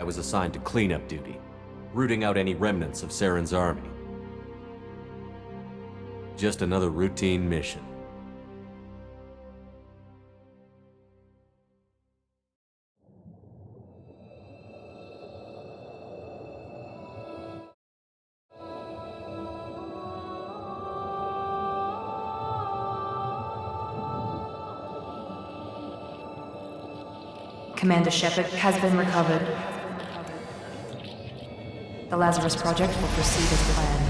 I was assigned to cleanup duty, rooting out any remnants of Saren's army. Just another routine mission. Commander Shepard has been recovered. The Lazarus Project will proceed as planned.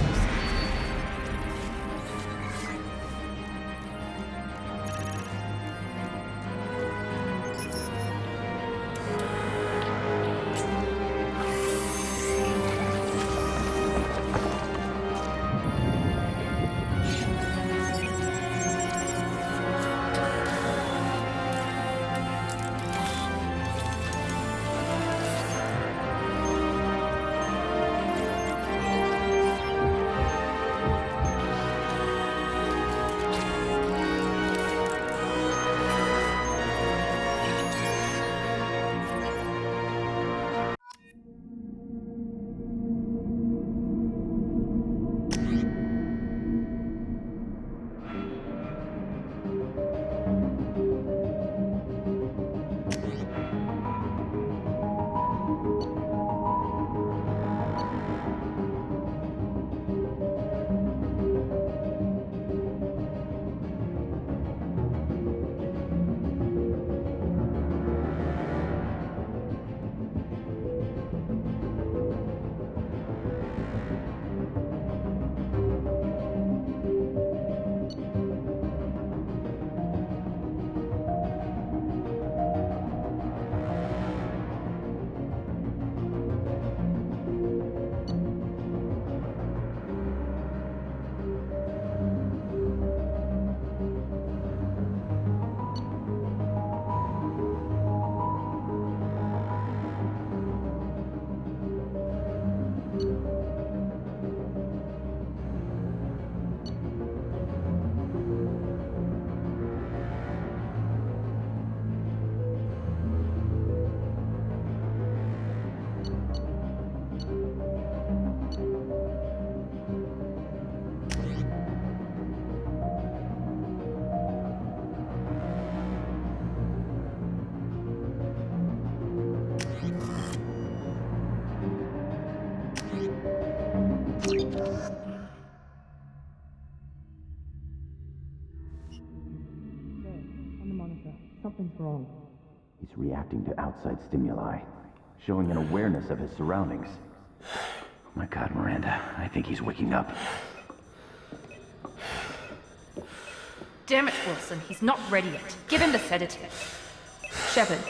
Something's wrong. He's reacting to outside stimuli, showing an awareness of his surroundings. Oh my God, Miranda, I think he's waking up. Damn it, Wilson, he's not ready yet. Give him the sedative. Shepard,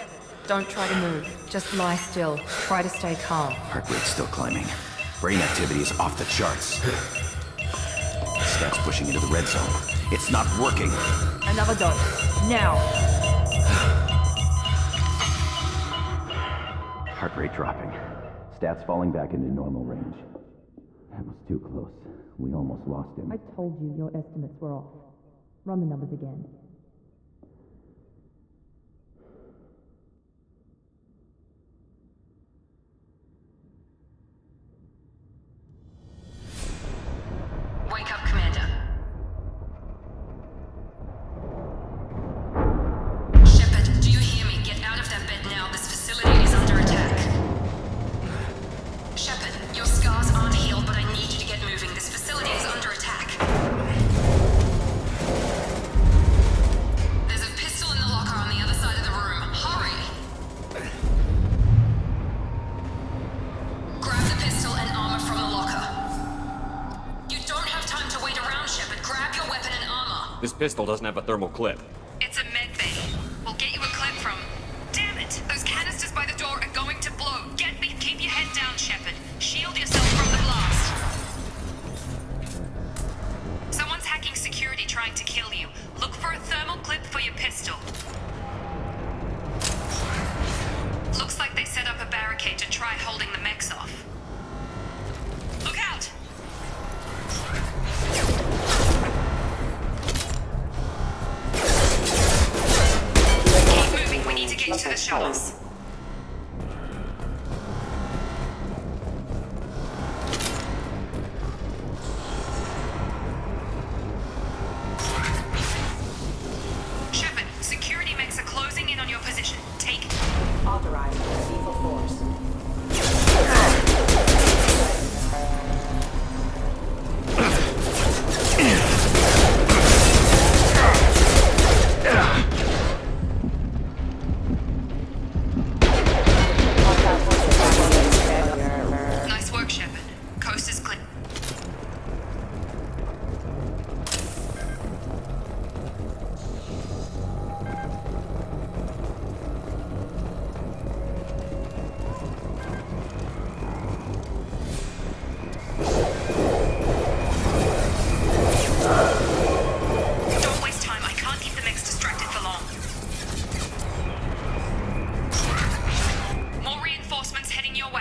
don't try to move. Just lie still. Try to stay calm. Heart rate's still climbing. Brain activity is off the charts. Stats pushing into the red zone. It's not working. Another dose. Now. Heart rate dropping. Stats falling back into normal range. That was too close. We almost lost him. I told you your estimates were off. Run the numbers again. Wake up, Commander. Shepard, do you hear me? Get out of that bed now. This facility is under attack. Shepard, your scars aren't healed, but I need you to get moving. This facility is under attack. There's a pistol in the locker on the other side of the room. Hurry! Grab the pistol and armor from the locker. You don't have time to wait around, Shepard. Grab your weapon and armor. This pistol doesn't have a thermal clip. It's a med bay. We'll get you a clip from... Damn it! Those canisters by the door are going to blow. Get me. Keep your head down, Shepard. Shield yourself from the blast. Someone's hacking security trying to kill you. Look for a thermal clip for your pistol. Looks like they set up a barricade to try holding the mechs off. Look out!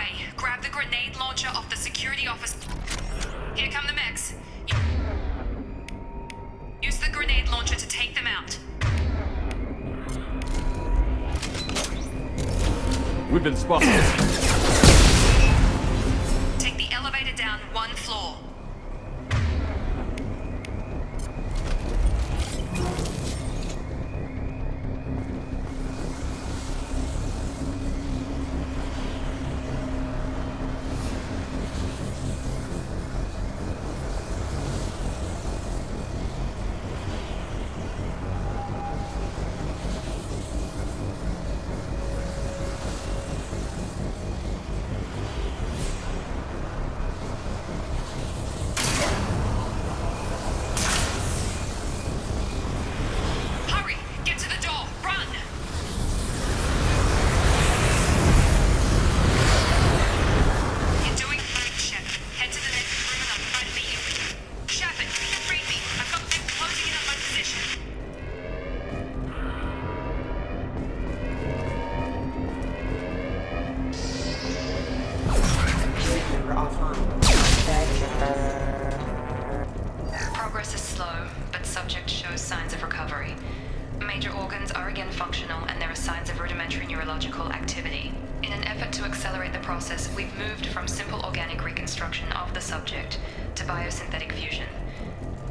way. Grab the grenade launcher off the security office. Here come the mechs. Use the grenade launcher to take them out. We've been spotted. Take the elevator down one floor. Hurry! Get to the door! Run! You're doing fine, Shepard. Head to the next room and I'll try to beat you. Shepard, read me. I've got them closing in on my position. Progress is slow, but subject shows signs of recovery. Major organs are again functional, and there are signs of rudimentary neurological activity. In an effort to accelerate the process, we've moved from simple organic reconstruction of the subject to biosynthetic fusion.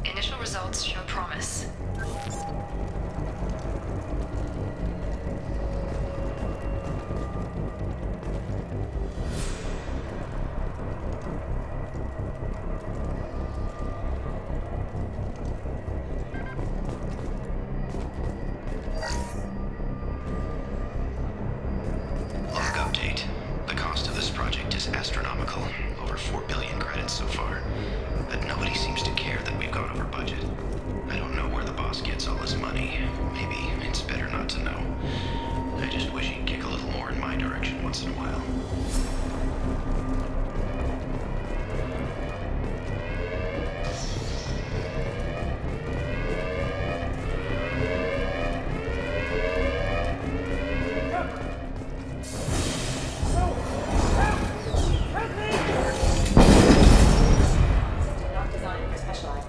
Initial results show promise. Log update. The cost of this project is astronomical. Over 4 billion credits so far. But nobody seems to care that we've gone over budget. I don't know where the boss gets all his money. Maybe it's better not to know. I just wish he'd kick a little more in my direction once in a while.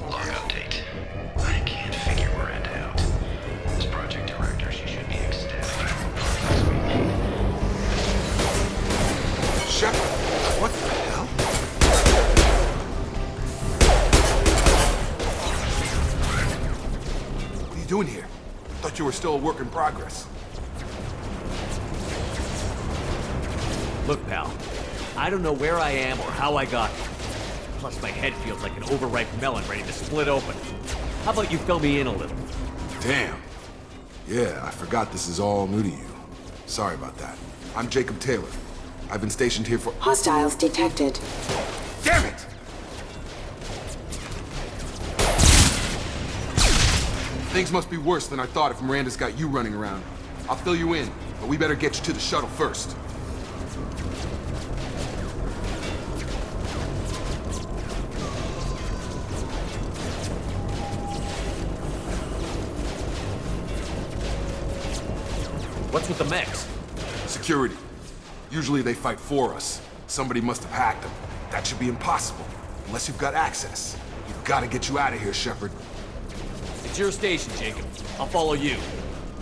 Log update. I can't figure Miranda out. As project director, she should be ecstatic. Shepard, what the hell? What are you doing here? Thought you were still a work in progress. Look, pal. I don't know where I am or how I got here. Plus, my head feels like an overripe melon ready to split open. How about you fill me in a little? Damn. Yeah, I forgot this is all new to you. Sorry about that. I'm Jacob Taylor. I've been stationed here for— Hostiles detected. Damn it! Things must be worse than I thought if Miranda's got you running around. I'll fill you in, but we better get you to the shuttle first. What's with the mechs? Security. Usually they fight for us. Somebody must have hacked them. That should be impossible, unless you've got access. We've got to get you out of here, Shepard. It's your station, Jacob. I'll follow you.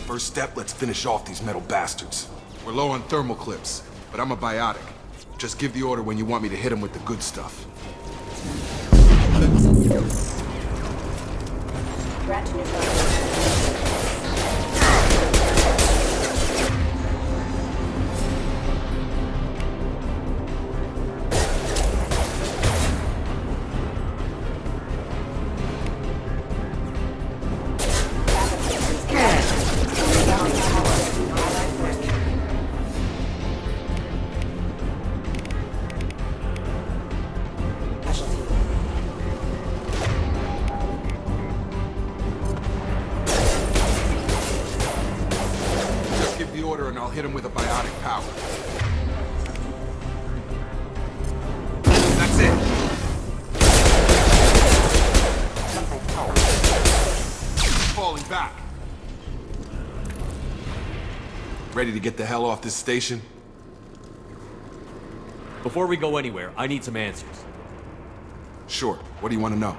First step, let's finish off these metal bastards. We're low on thermal clips, but I'm a biotic. Just give the order when you want me to hit them with the good stuff. Threat neutralized. And I'll hit him with a biotic power. That's it. Falling back. Ready to get the hell off this station? Before we go anywhere, I need some answers. Sure. What do you want to know?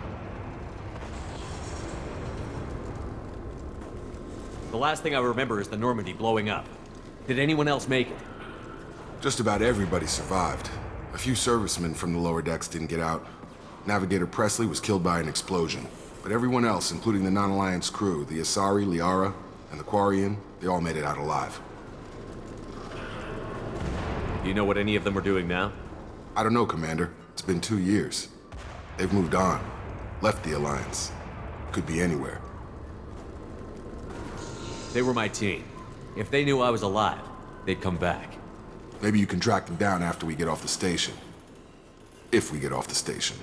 The last thing I remember is the Normandy blowing up. Did anyone else make it? Just about everybody survived. A few servicemen from the lower decks didn't get out. Navigator Presley was killed by an explosion. But everyone else, including the Non-Alliance crew, the Asari, Liara, and the Quarian, they all made it out alive. Do you know what any of them are doing now? I don't know, Commander. It's been 2 years. They've moved on. Left the Alliance. Could be anywhere. They were my team. If they knew I was alive, they'd come back. Maybe you can track them down after we get off the station. If we get off the station.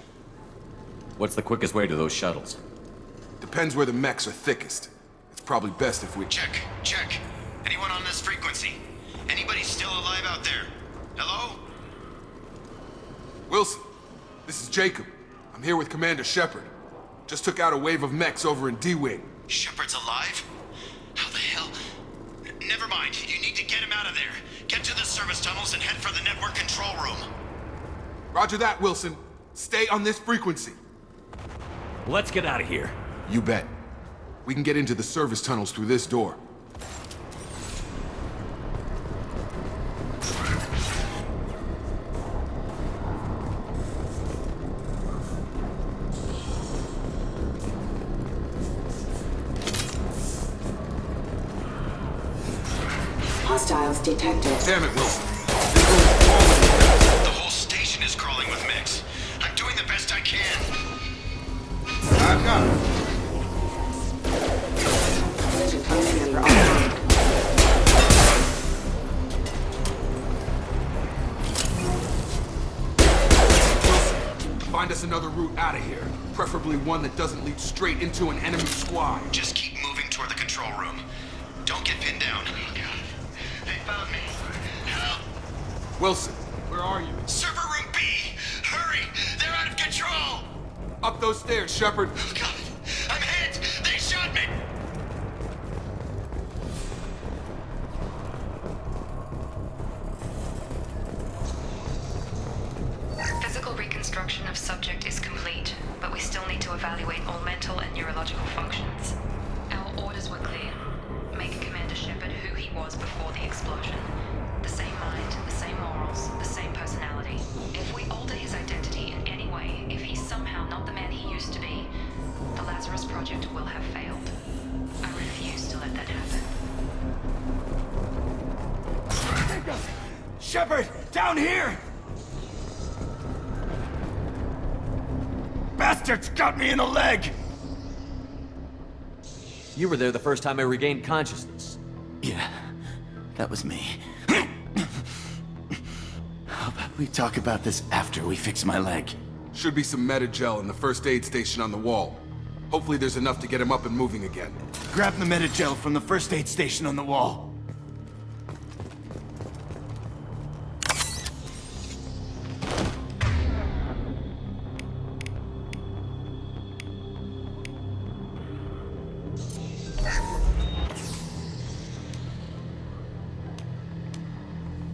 What's the quickest way to those shuttles? Depends where the mechs are thickest. It's probably best if we... Check. Anyone on this frequency? Anybody still alive out there? Hello? Wilson, this is Jacob. I'm here with Commander Shepard. Just took out a wave of mechs over in D-Wing. Shepard's alive? How the hell? Never mind. You need to get him out of there. Get to the service tunnels and head for the network control room. Roger that, Wilson. Stay on this frequency. Let's get out of here. You bet. We can get into the service tunnels through this door. Hostiles detected. Damn it, Wilson. The whole station is crawling with mechs. I'm doing the best I can. I've got it. Collision post member online. Find us another route out of here. Preferably one that doesn't lead straight into an enemy squad. Just keep moving toward the control room. Don't get pinned down. They found me. Help! Wilson, where are you? Server room B! Hurry! They're out of control! Up those stairs, Shepard. Oh, God! I'm hit! They shot me! Physical reconstruction of subject is complete, but we still need to evaluate all mental and neurological functions. Our orders were clear. Make Commander Shepard who he was before the explosion. The same mind, the same morals, the same personality. If we alter his identity in any way, if he's somehow not the man he used to be, the Lazarus Project will have failed. I refuse to let that happen. Shepard, down here! Bastards got me in the leg! You were there the first time I regained consciousness. Yeah, that was me. How about we talk about this after we fix my leg? Should be some Metagel in the first aid station on the wall. Hopefully there's enough to get him up and moving again. Grab the Metagel from the first aid station on the wall.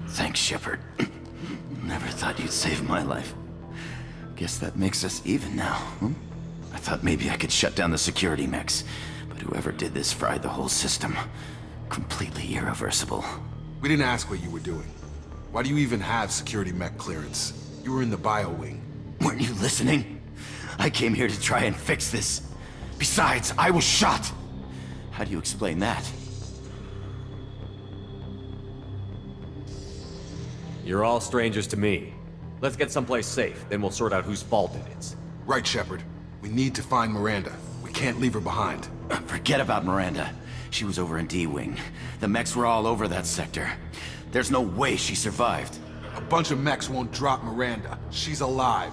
Thanks, Shepard. Never thought you'd save my life. Guess that makes us even now, hmm? I thought maybe I could shut down the security mechs, but whoever did this fried the whole system. Completely irreversible. We didn't ask what you were doing. Why do you even have security mech clearance? You were in the bio wing. Weren't you listening? I came here to try and fix this. Besides, I was shot. How do you explain that? You're all strangers to me. Let's get someplace safe, then we'll sort out whose fault it is. Right, Shepard. We need to find Miranda. We can't leave her behind. Forget about Miranda. She was over in D-Wing. The mechs were all over that sector. There's no way she survived. A bunch of mechs won't drop Miranda. She's alive.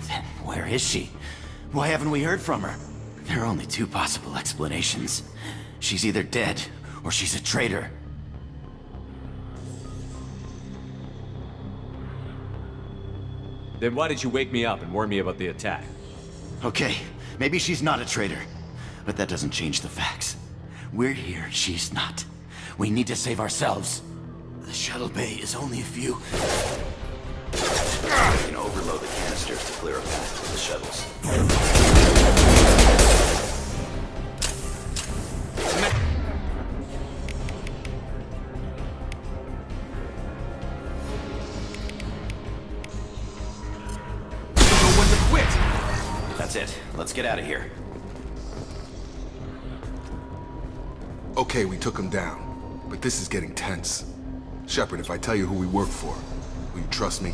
Then where is she? Why haven't we heard from her? There are only two possible explanations. She's either dead, or she's a traitor. Then why did you wake me up and warn me about the attack? Okay, maybe she's not a traitor. But that doesn't change the facts. We're here, she's not. We need to save ourselves. The shuttle bay is only a few... sectors to clear a path for the shuttles. That's it. Let's get out of here. Okay, we took him down, but this is getting tense. Shepard, if I tell you who we work for, will you trust me?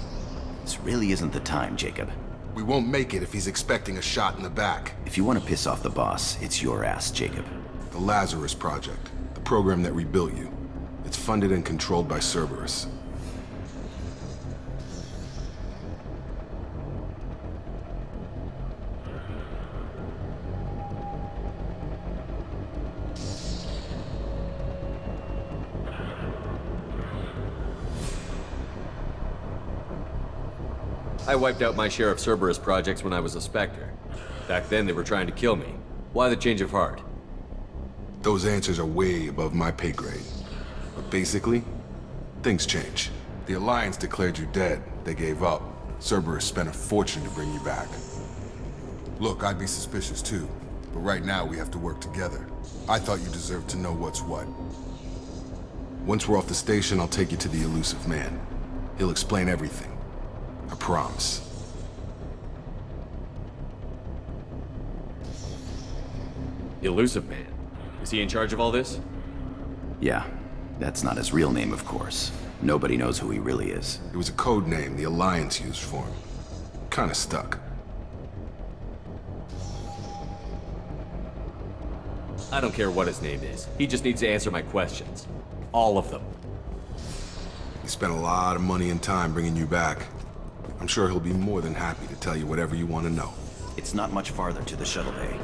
This really isn't the time, Jacob. We won't make it if he's expecting a shot in the back. If you want to piss off the boss, it's your ass, Jacob. The Lazarus Project, the program that rebuilt you. It's funded and controlled by Cerberus. I wiped out my share of Cerberus projects when I was a Spectre. Back then, they were trying to kill me. Why the change of heart? Those answers are way above my pay grade. But basically, things change. The Alliance declared you dead. They gave up. Cerberus spent a fortune to bring you back. Look, I'd be suspicious too. But right now, we have to work together. I thought you deserved to know what's what. Once we're off the station, I'll take you to the Elusive Man. He'll explain everything. I promise. The Elusive Man. Is he in charge of all this? Yeah, that's not his real name, of course. Nobody knows who he really is. It was a code name the Alliance used for him. Kinda stuck. I don't care what his name is. He just needs to answer my questions. All of them. He spent a lot of money and time bringing you back. I'm sure he'll be more than happy to tell you whatever you want to know. It's not much farther to the shuttle bay.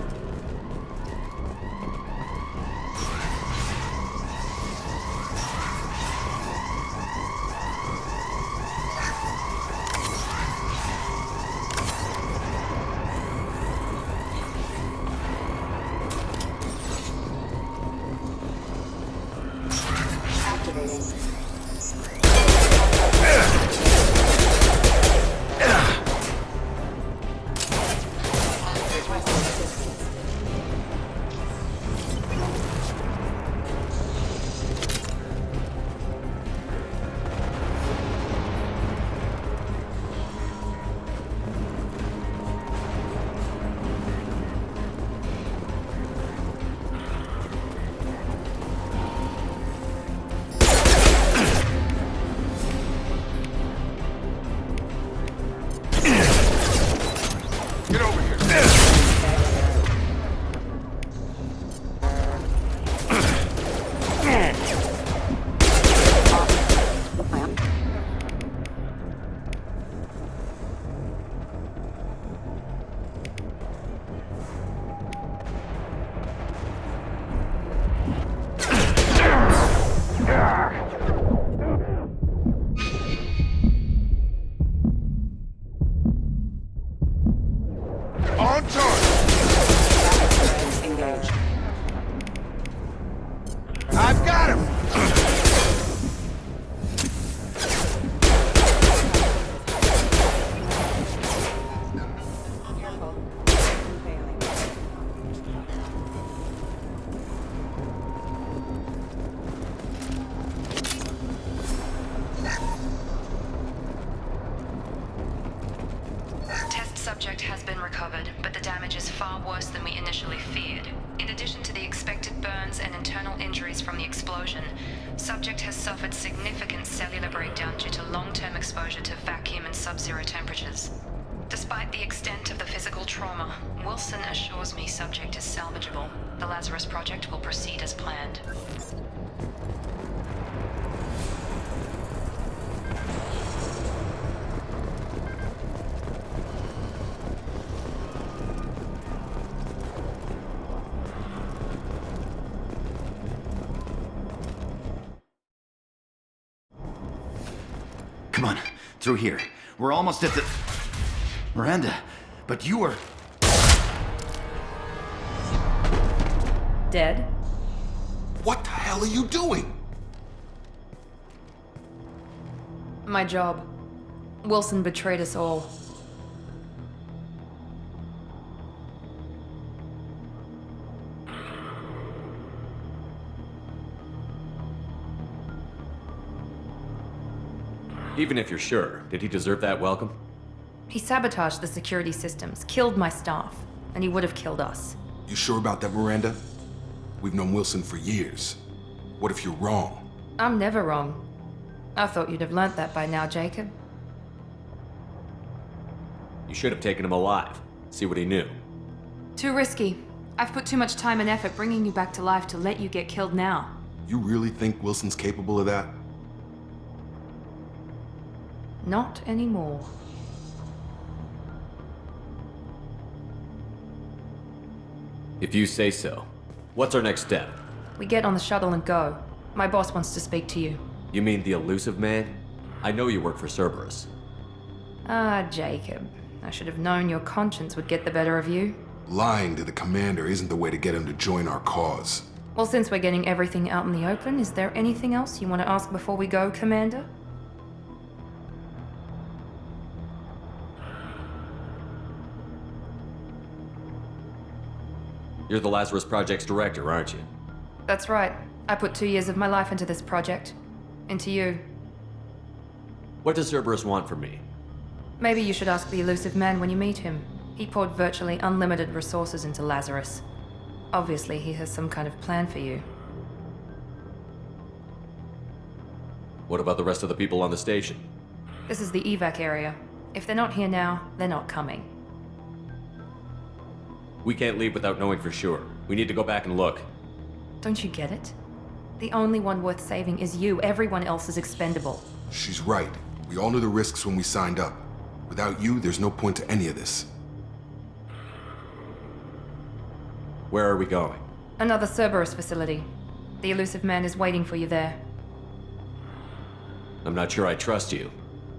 Subject has been recovered, but the damage is far worse than we initially feared. In addition to the expected burns and internal injuries from the explosion, subject has suffered significant cellular breakdown due to long-term exposure to vacuum and sub-zero temperatures. Despite the extent of the physical trauma, Wilson assures me subject is salvageable. The Lazarus Project will proceed as planned. Come on, through here. We're almost at the... Miranda, but you were... Dead? What the hell are you doing? My job. Wilson betrayed us all. Even if you're sure, did he deserve that welcome? He sabotaged the security systems, killed my staff, and he would have killed us. You sure about that, Miranda? We've known Wilson for years. What if you're wrong? I'm never wrong. I thought you'd have learnt that by now, Jacob. You should have taken him alive. See what he knew. Too risky. I've put too much time and effort bringing you back to life to let you get killed now. You really think Wilson's capable of that? Not anymore. If you say so. What's our next step? We get on the shuttle and go. My boss wants to speak to you. You mean the elusive man? I know you work for Cerberus. Ah, Jacob. I should have known your conscience would get the better of you. Lying to the commander isn't the way to get him to join our cause. Well, since we're getting everything out in the open, is there anything else you want to ask before we go, Commander? You're the Lazarus Project's director, aren't you? That's right. I put 2 years of my life into this project. Into you. What does Cerberus want from me? Maybe you should ask the elusive man when you meet him. He poured virtually unlimited resources into Lazarus. Obviously, he has some kind of plan for you. What about the rest of the people on the station? This is the evac area. If they're not here now, they're not coming. We can't leave without knowing for sure. We need to go back and look. Don't you get it? The only one worth saving is you. Everyone else is expendable. She's right. We all knew the risks when we signed up. Without you, there's no point to any of this. Where are we going? Another Cerberus facility. The elusive man is waiting for you there. I'm not sure I trust you.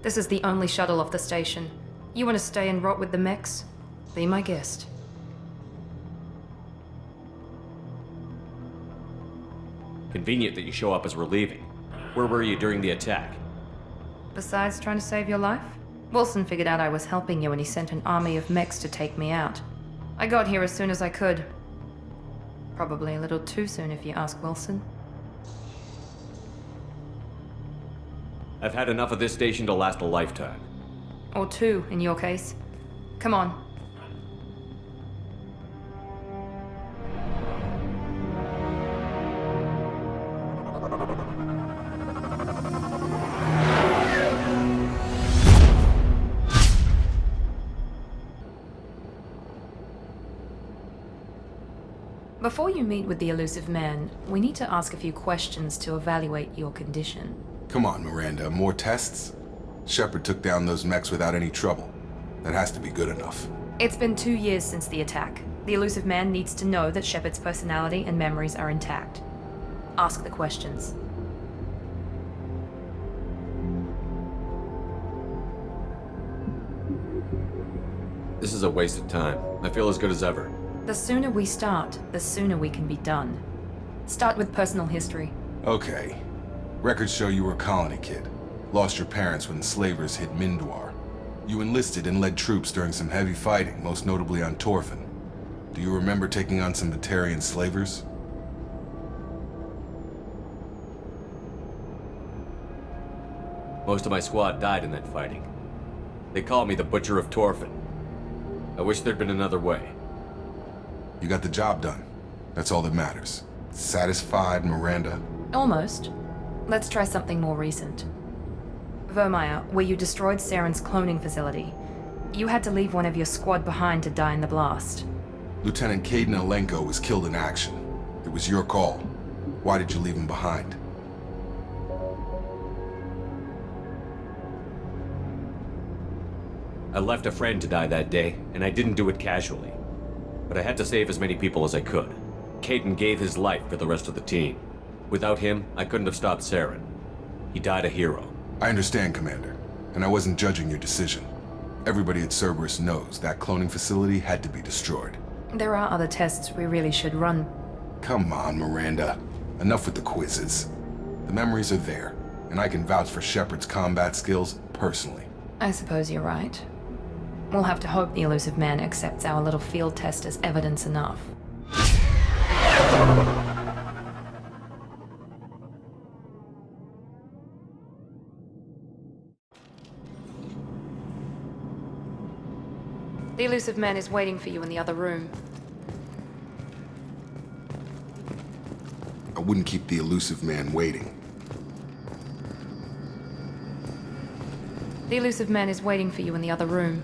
This is the only shuttle off the station. You want to stay and rot with the mechs? Be my guest. Convenient that you show up as we're leaving. Where were you during the attack? Besides trying to save your life, Wilson figured out I was helping you and he sent an army of mechs to take me out. I got here as soon as I could. Probably a little too soon if you ask Wilson. I've had enough of this station to last a lifetime. Or 2, in your case. Come on. Before you meet with the elusive man, we need to ask a few questions to evaluate your condition. Come on, Miranda, more tests? Shepard took down those mechs without any trouble. That has to be good enough. It's been 2 years since the attack. The elusive man needs to know that Shepard's personality and memories are intact. Ask the questions. This is a waste of time. I feel as good as ever. The sooner we start, the sooner we can be done. Start with personal history. Okay. Records show you were a colony kid. Lost your parents when enslavers hit Mindwar. You enlisted and led troops during some heavy fighting, most notably on Torfin. Do you remember taking on some Batarian slavers? Most of my squad died in that fighting. They called me the Butcher of Torfin. I wish there'd been another way. You got the job done. That's all that matters. Satisfied, Miranda? Almost. Let's try something more recent. Vermeer, where you destroyed Saren's cloning facility. You had to leave one of your squad behind to die in the blast. Lieutenant Caden Alenko was killed in action. It was your call. Why did you leave him behind? I left a friend to die that day, and I didn't do it casually. But I had to save as many people as I could. Caden gave his life for the rest of the team. Without him, I couldn't have stopped Saren. He died a hero. I understand, Commander, and I wasn't judging your decision. Everybody at Cerberus knows that cloning facility had to be destroyed. There are other tests we really should run. Come on, Miranda. Enough with the quizzes. The memories are there, and I can vouch for Shepard's combat skills personally. I suppose you're right. We'll have to hope the elusive man accepts our little field test as evidence enough. The elusive man is waiting for you in the other room. I wouldn't keep the elusive man waiting. The elusive man is waiting for you in the other room.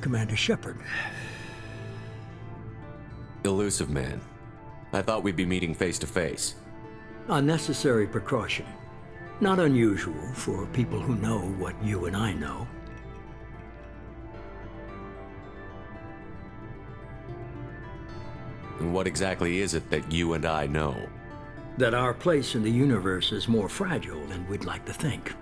Commander Shepard. Elusive man. I thought we'd be meeting face to face. A necessary precaution. Not unusual for people who know what you and I know. And what exactly is it that you and I know? That our place in the universe is more fragile than we'd like to think.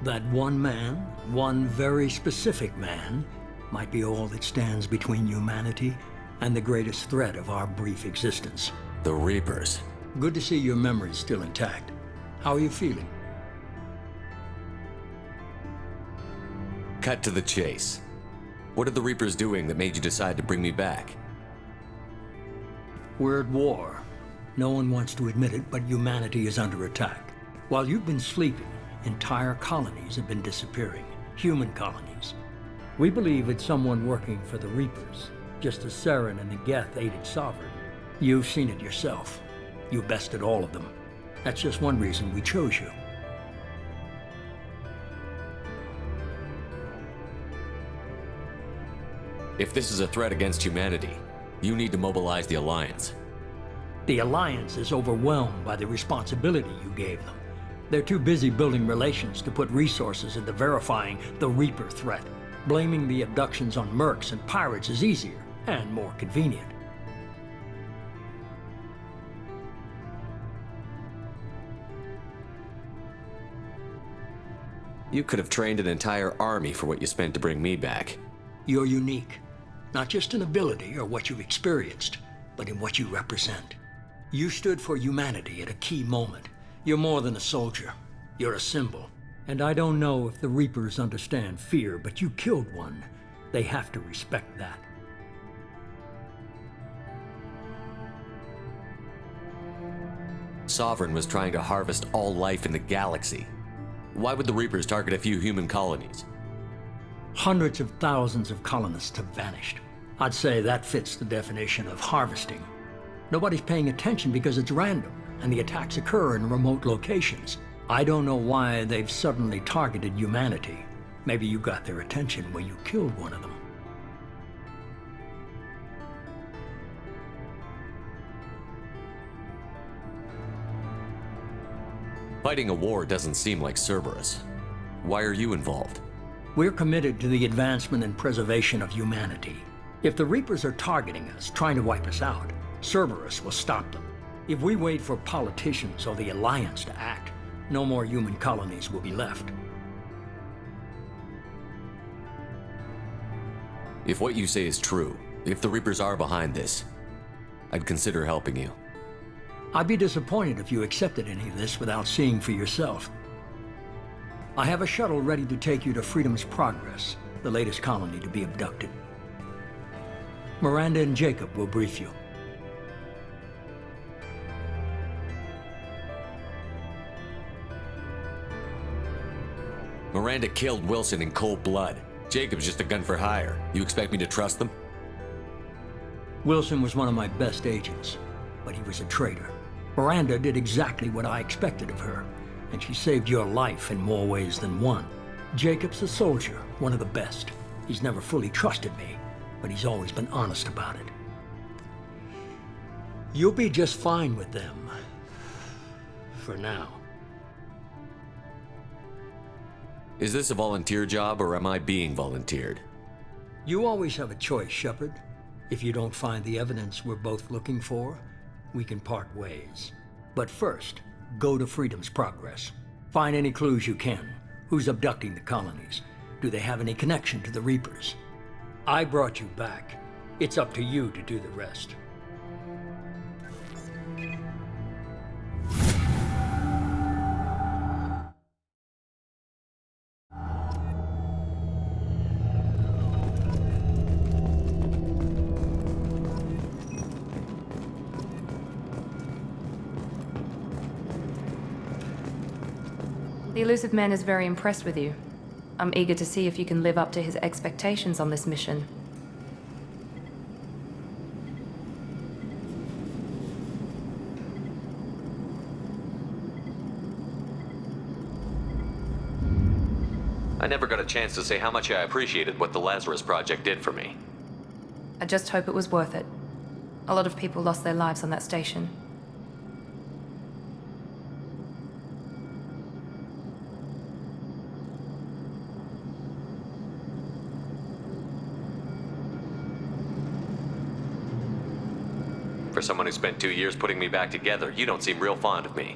That one man, one very specific man, might be all that stands between humanity and the greatest threat of our brief existence. The Reapers. Good to see your memory's still intact. How are you feeling? Cut to the chase. What are the Reapers doing that made you decide to bring me back? We're at war. No one wants to admit it, but humanity is under attack. While you've been sleeping, entire colonies have been disappearing. Human colonies. We believe it's someone working for the Reapers, just as Saren and the Geth aided Sovereign. You've seen it yourself. You bested all of them. That's just one reason we chose you. If this is a threat against humanity, you need to mobilize the Alliance. The Alliance is overwhelmed by the responsibility you gave them. They're too busy building relations to put resources into verifying the Reaper threat. Blaming the abductions on mercs and pirates is easier and more convenient. You could have trained an entire army for what you spent to bring me back. You're unique, not just in ability or what you've experienced, but in what you represent. You stood for humanity at a key moment. You're more than a soldier. You're a symbol. And I don't know if the Reapers understand fear, but you killed one. They have to respect that. Sovereign was trying to harvest all life in the galaxy. Why would the Reapers target a few human colonies? Hundreds of thousands of colonists have vanished. I'd say that fits the definition of harvesting. Nobody's paying attention because it's random, and the attacks occur in remote locations. I don't know why they've suddenly targeted humanity. Maybe you got their attention when you killed one of them. Fighting a war doesn't seem like Cerberus. Why are you involved? We're committed to the advancement and preservation of humanity. If the Reapers are targeting us, trying to wipe us out, Cerberus will stop them. If we wait for politicians or the Alliance to act, no more human colonies will be left. If what you say is true, if the Reapers are behind this, I'd consider helping you. I'd be disappointed if you accepted any of this without seeing for yourself. I have a shuttle ready to take you to Freedom's Progress, the latest colony to be abducted. Miranda and Jacob will brief you. Miranda killed Wilson in cold blood. Jacob's just a gun for hire. You expect me to trust them? Wilson was one of my best agents, but he was a traitor. Miranda did exactly what I expected of her, and she saved your life in more ways than one. Jacob's a soldier, one of the best. He's never fully trusted me, but he's always been honest about it. You'll be just fine with them. For now. Is this a volunteer job, or am I being volunteered? You always have a choice, Shepard. If you don't find the evidence we're both looking for, we can part ways. But first, go to Freedom's Progress. Find any clues you can. Who's abducting the colonies? Do they have any connection to the Reapers? I brought you back. It's up to you to do the rest. The Elusive Man is very impressed with you. I'm eager to see if you can live up to his expectations on this mission. I never got a chance to say how much I appreciated what the Lazarus Project did for me. I just hope it was worth it. A lot of people lost their lives on that station. For someone who spent 2 years putting me back together, you don't seem real fond of me.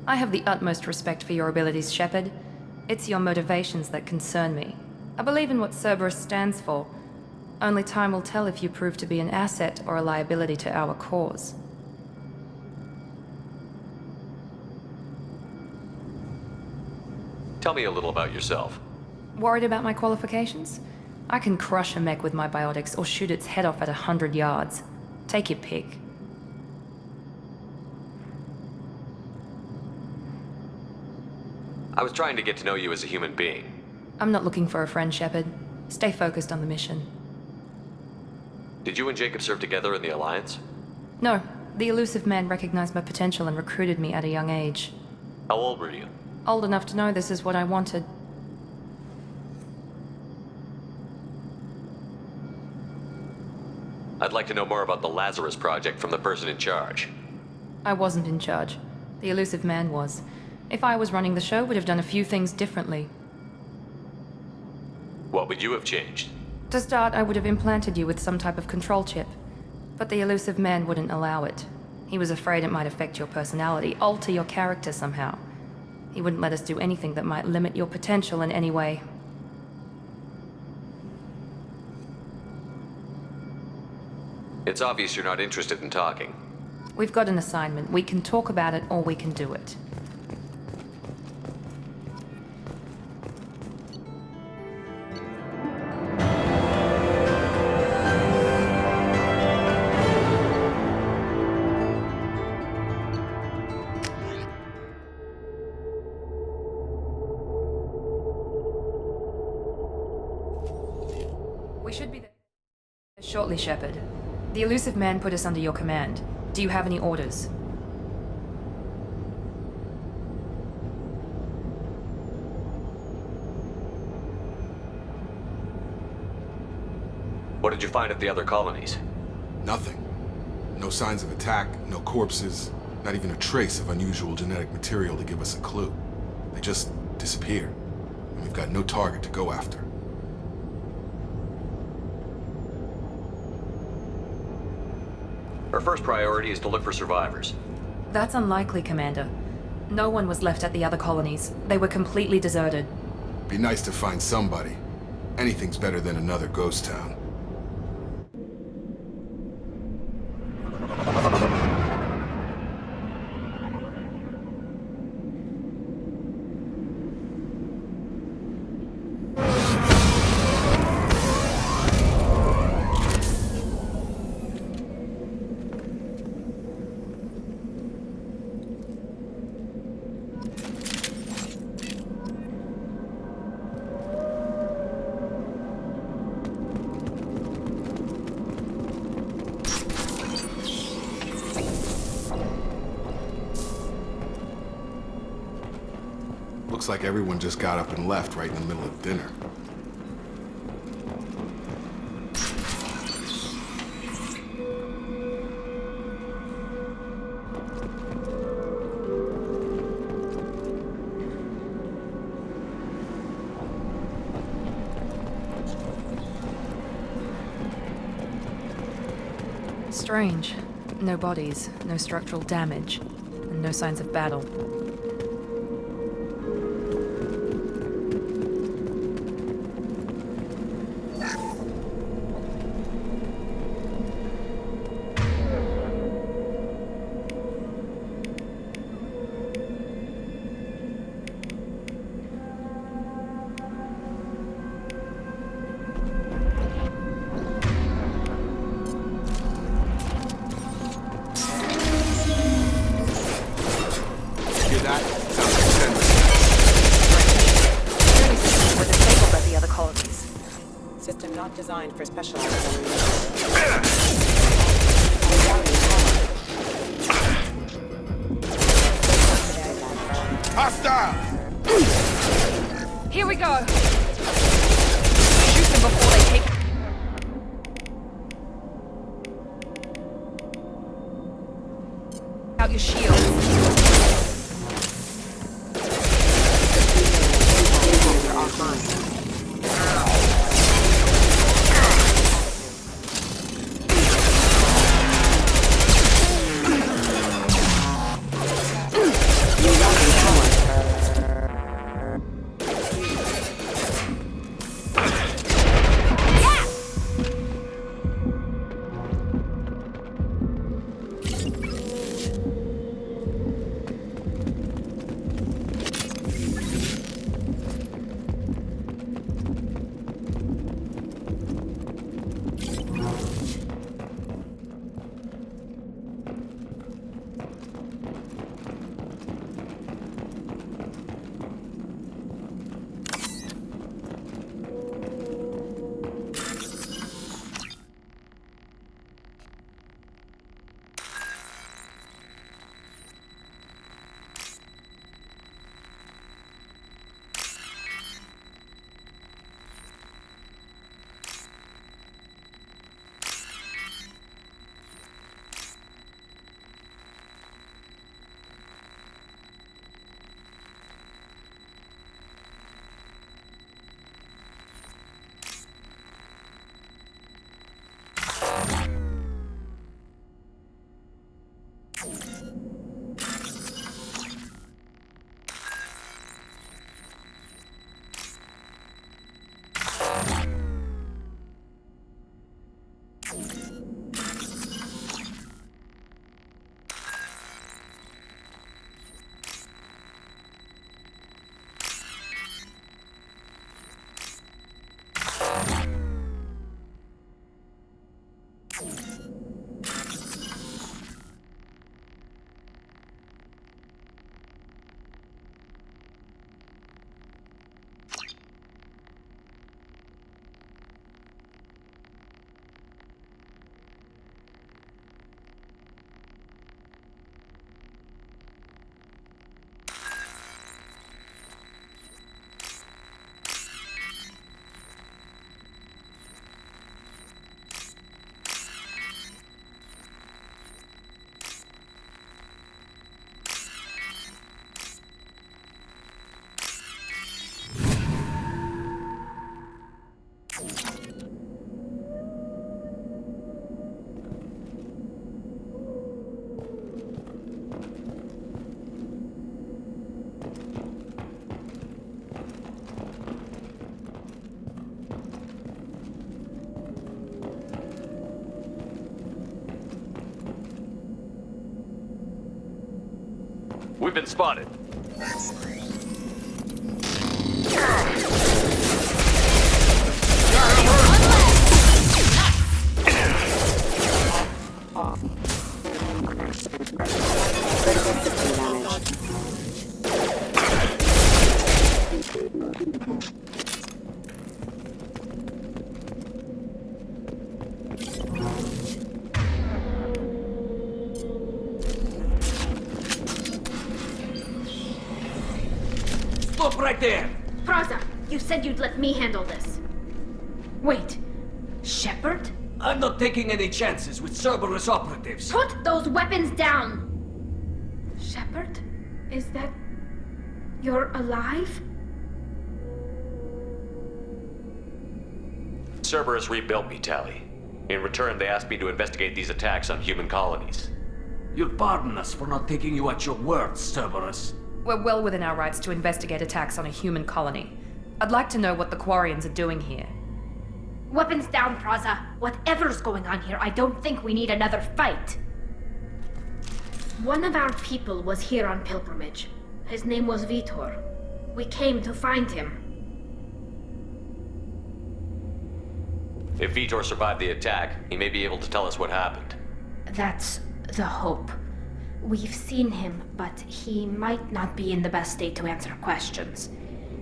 I have the utmost respect for your abilities, Shepard. It's your motivations that concern me. I believe in what Cerberus stands for. Only time will tell if you prove to be an asset or a liability to our cause. Tell me a little about yourself. Worried about my qualifications? I can crush a mech with my biotics or shoot its head off at 100 yards. Take your pick. I was trying to get to know you as a human being. I'm not looking for a friend, Shepard. Stay focused on the mission. Did you and Jacob serve together in the Alliance? No, the Elusive Man recognized my potential and recruited me at a young age. How old were you? Old enough to know this is what I wanted. I'd like to know more about the Lazarus Project from the person in charge. I wasn't in charge. The Elusive Man was. If I was running the show, would have done a few things differently. What would you have changed? To start, I would have implanted you with some type of control chip. But the elusive man wouldn't allow it. He was afraid it might affect your personality, alter your character somehow. He wouldn't let us do anything that might limit your potential in any way. It's obvious you're not interested in talking. We've got an assignment. We can talk about it or we can do it. We should be there shortly, Shepard. The elusive man put us under your command. Do you have any orders? What did you find at the other colonies? Nothing. No signs of attack, no corpses, not even a trace of unusual genetic material to give us a clue. They just disappeared, and we've got no target to go after. Our first priority is to look for survivors. That's unlikely, Commander. No one was left at the other colonies. They were completely deserted. Be nice to find somebody. Anything's better than another ghost town. Looks like everyone just got up and left right in the middle of dinner. Strange. No bodies, no structural damage, and no signs of battle. System not designed for specialized Hostile! Here we go! Shoot them before they take... out your shield. We've been spotted. Stop right there! Praza, you said you'd let me handle this. Wait, Shepard? I'm not taking any chances with Cerberus operatives. Put those weapons down! Shepard? Is that... you're alive? Cerberus rebuilt me, Tali. In return, they asked me to investigate these attacks on human colonies. You'll pardon us for not taking you at your word, Cerberus. We're well within our rights to investigate attacks on a human colony. I'd like to know what the Quarians are doing here. Weapons down, Praza. Whatever's going on here, I don't think we need another fight. One of our people was here on pilgrimage. His name was Vitor. We came to find him. If Vitor survived the attack, he may be able to tell us what happened. That's the hope. We've seen him, but he might not be in the best state to answer questions.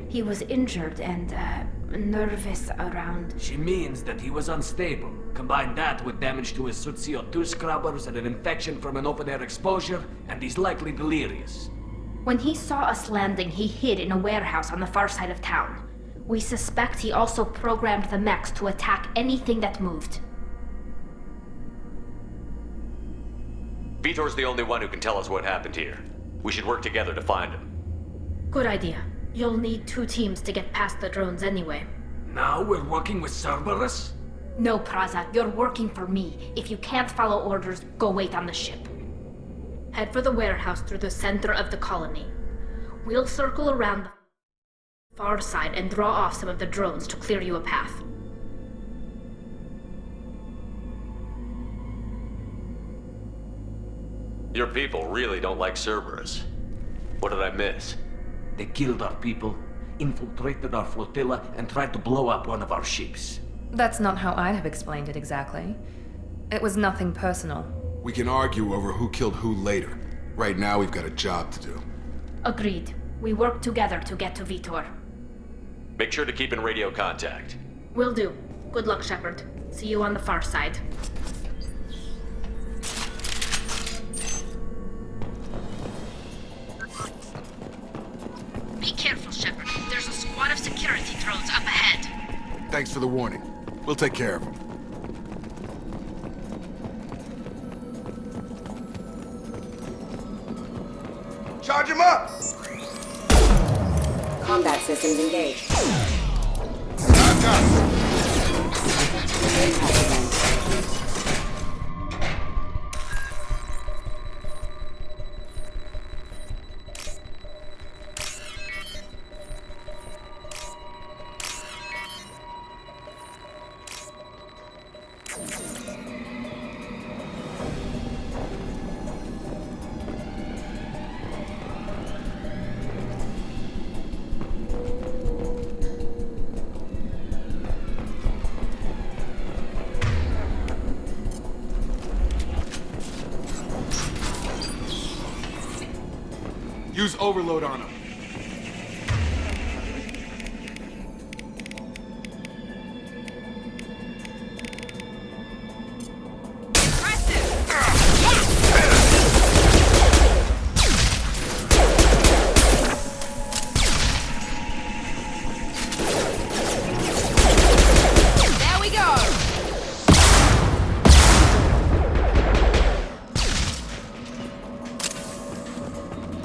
He was injured and, nervous around... She means that he was unstable. Combine that with damage to his Suit CO2 scrubbers and an infection from an open-air exposure, and he's likely delirious. When he saw us landing, he hid in a warehouse on the far side of town. We suspect he also programmed the mechs to attack anything that moved. Vitor's the only one who can tell us what happened here. We should work together to find him. Good idea. You'll need 2 teams to get past the drones anyway. Now we're working with Cerberus? No, Praza, you're working for me. If you can't follow orders, go wait on the ship. Head for the warehouse through the center of the colony. We'll circle around the far side and draw off some of the drones to clear you a path. Your people really don't like Cerberus. What did I miss? They killed our people, infiltrated our flotilla, and tried to blow up one of our ships. That's not how I'd have explained it exactly. It was nothing personal. We can argue over who killed who later. Right now, we've got a job to do. Agreed. We work together to get to Vitor. Make sure to keep in radio contact. Will do. Good luck, Shepard. See you on the far side. Be careful, Shepard. There's a squad of security drones up ahead. Thanks for the warning. We'll take care of them. Charge him up! Combat systems engaged. Use overload on him.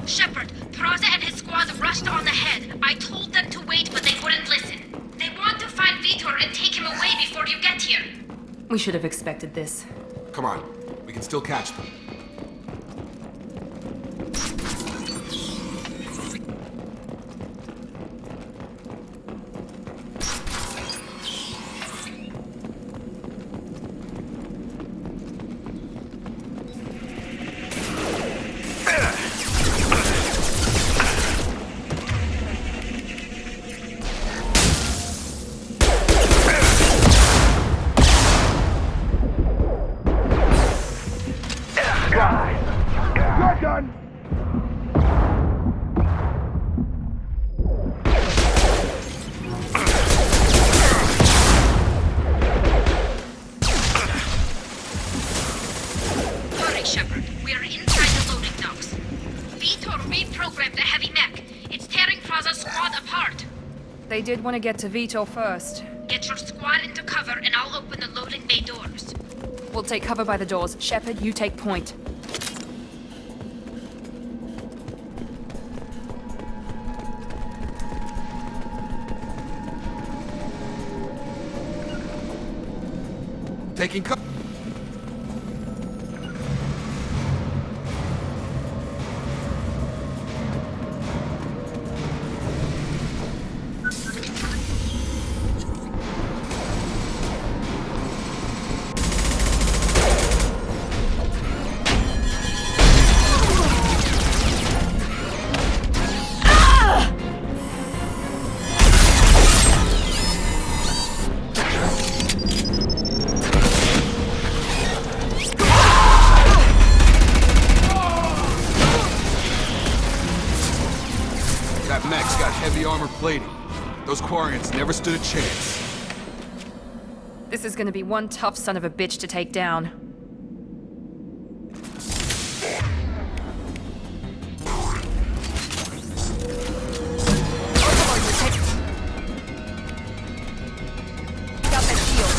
Shepard, Praza and his squad rushed on ahead. I told them to wait, but they wouldn't listen. They want to find Vitor and take him away before you get here. We should have expected this. Come on, we can still catch them. they did want to get to Vitor first. Get your squad into cover and I'll open the loading bay doors. We'll take cover by the doors. Shepard, you take point. Taking cover. That mech's got heavy armor plating. Those Quarians never stood a chance. This is gonna be one tough son of a bitch to take down. Got that shield.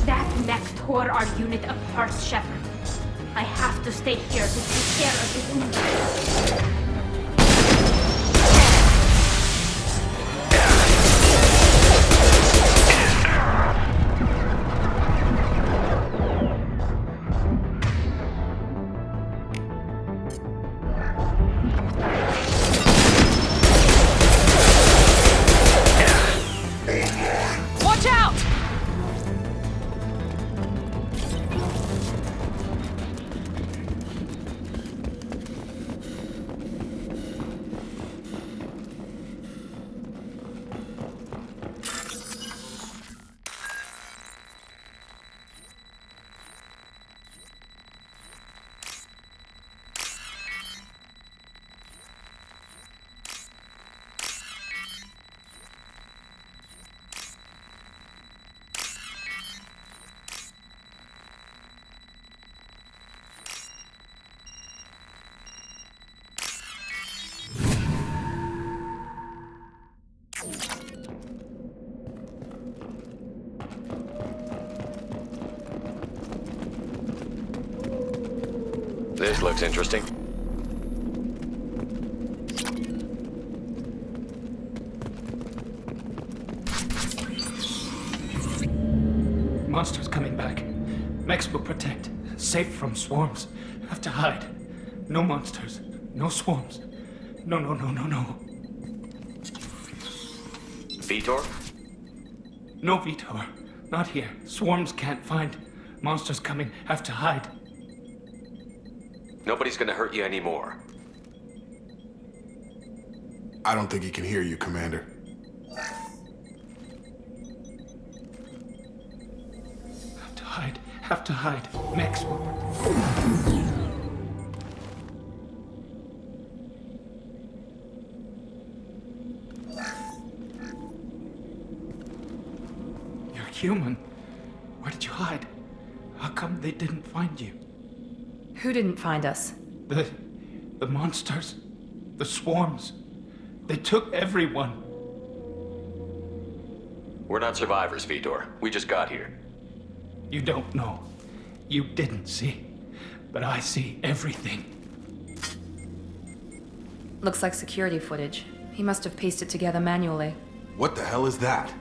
That mech tore our unit apart, Shepard. I have to stay here to take care of his wounds. Watch out! This looks interesting. Monsters coming back. Mechs will protect. Safe from swarms. Have to hide. No monsters. No swarms. No. Vitor? No Vitor. Not here. Swarms can't find. Monsters coming. Have to hide. Nobody's gonna hurt you anymore. I don't think he can hear you, Commander. Have to hide. Have to hide. Mechs will... You're human. Where did you hide? How come they didn't find you? Who didn't find us? The monsters. The swarms. They took everyone. We're not survivors, Vitor. We just got here. You don't know. You didn't see. But I see everything. Looks like security footage. He must have pieced it together manually. What the hell is that?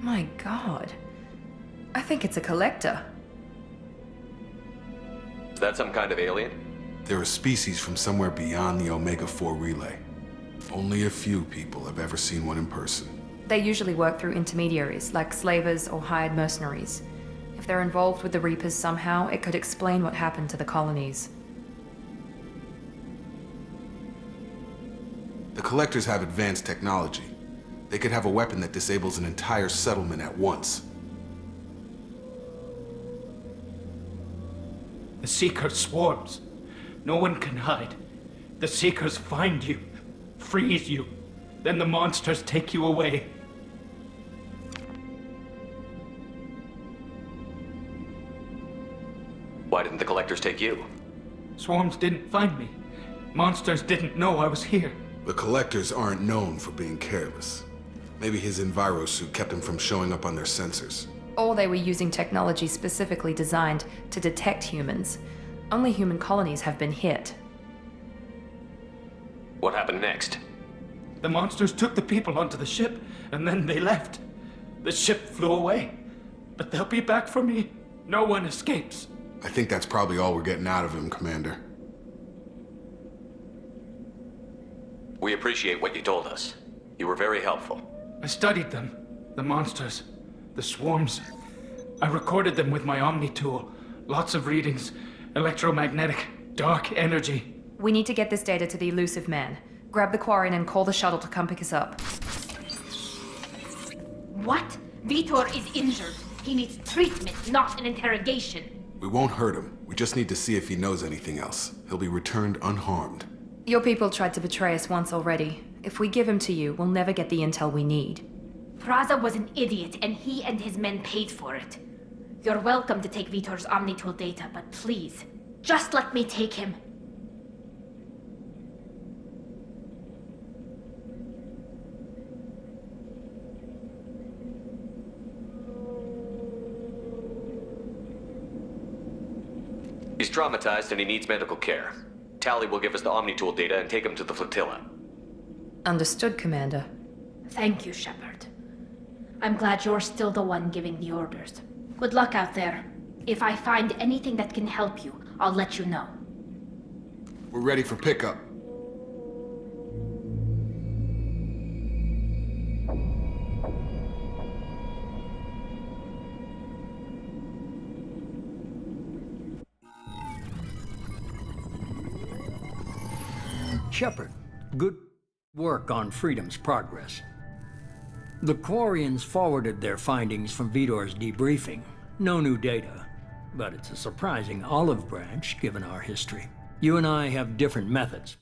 My God. I think it's a collector. Is that some kind of alien? They're a species from somewhere beyond the Omega-4 relay. Only a few people have ever seen one in person. They usually work through intermediaries, like slavers or hired mercenaries. If they're involved with the Reapers somehow, it could explain what happened to the colonies. The Collectors have advanced technology. They could have a weapon that disables an entire settlement at once. The Seeker swarms. No one can hide. The Seekers find you, freeze you, then the monsters take you away. Why didn't the Collectors take you? Swarms didn't find me. Monsters didn't know I was here. The Collectors aren't known for being careless. Maybe his Enviro suit kept him from showing up on their sensors. Or they were using technology specifically designed to detect humans. Only human colonies have been hit. What happened next? The monsters took the people onto the ship, and then they left. The ship flew away. But they'll be back for me. No one escapes. I think that's probably all we're getting out of him, Commander. We appreciate what you told us. You were very helpful. I studied them. The monsters. The swarms. I recorded them with my Omni tool. Lots of readings. Electromagnetic. Dark energy. We need to get this data to the Elusive Man. Grab the Quarian and call the shuttle to come pick us up. What? Vitor is injured. He needs treatment, not an interrogation. We won't hurt him. We just need to see if he knows anything else. He'll be returned unharmed. Your people tried to betray us once already. If we give him to you, we'll never get the intel we need. Praza was an idiot, and he and his men paid for it. You're welcome to take Vitor's Omnitool data, but please, just let me take him. He's traumatized and he needs medical care. Tali will give us the Omnitool data and take him to the flotilla. Understood, Commander. Thank you, Shepard. I'm glad you're still the one giving the orders. Good luck out there. If I find anything that can help you, I'll let you know. We're ready for pickup. Shepard, good work on Freedom's progress. The Quarians forwarded their findings from Vitor's debriefing. No new data, but it's a surprising olive branch given our history. You and I have different methods,